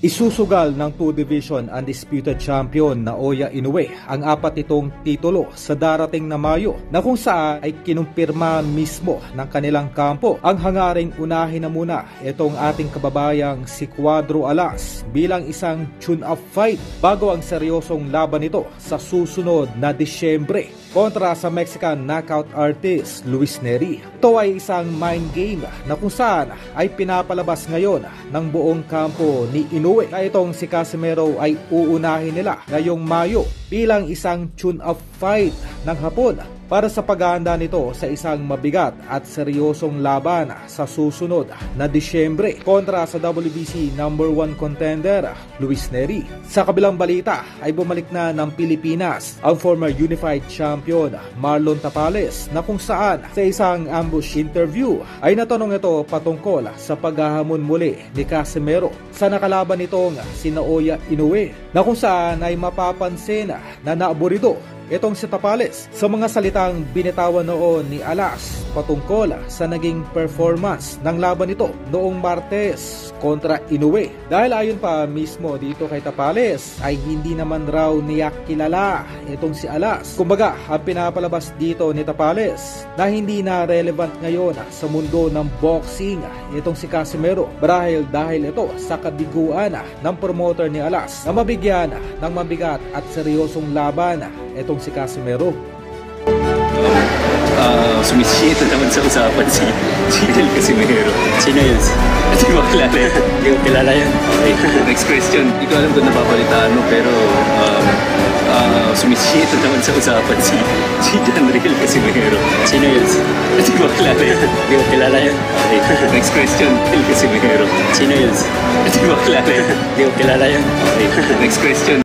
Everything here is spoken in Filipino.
Isusugal ng 2 Division Undisputed Champion na Naoya Inoue ang 4 nitong titulo sa darating na Mayo na kung saan ay kinumpirma mismo ng kanilang kampo ang hangaring unahin na muna itong ating kababayang si Cuadro Alas bilang isang tune-up fight bago ang seryosong laban nito sa susunod na Disyembre kontra sa Mexican knockout artist Luis Nery. Ito ay isang mind game na kung saan ay pinapalabas ngayon ng buong kampo ni Inoue na itong si Casimero ay uunahin nila ngayong Mayo bilang isang tune-up fight ng Hapon para sa paghahanda nito sa isang mabigat at seryosong laban sa susunod na Disyembre kontra sa WBC number 1 contender Luis Nery. Sa kabilang balita ay bumalik na ng Pilipinas ang former unified champion Marlon Tapales na kung saan sa isang ambush interview ay natanong ito patungkol sa paghahamon muli ni Casimero sa nakalaban nitong si Naoya Inoue na kung saan ay mapapansin na naaburido itong si Tapales sa mga salitang binitawan noon ni Alas patungkol sa naging performance ng laban nito noong Martes kontra Inoue. Dahil ayon pa mismo dito kay Tapales ay hindi naman raw niya kilala itong si Alas. Kumbaga, ang pinapalabas dito ni Tapales na hindi na relevant ngayon sa mundo ng boxing itong si Casimero dahil ito sa kabiguan ng promoter ni Alas na mabigyan ng mabigat at seryosong laban itong si Casimero. Sumisito naman sa usapan si Del Casimero. Sino yun? Hindi mo kilala yun? Hindi mo kilala yun? Okay. Next question. Hindi ko alam kung napapalitaan mo pero sumisito naman sa usapan si John Del Casimero. Sino yun? Hindi mo kilala yun? Hindi mo kilala yun? Okay. Next question. Del Casimero. Sino yun? Hindi mo kilala yun? Hindi mo kilala yun? Okay. Next question.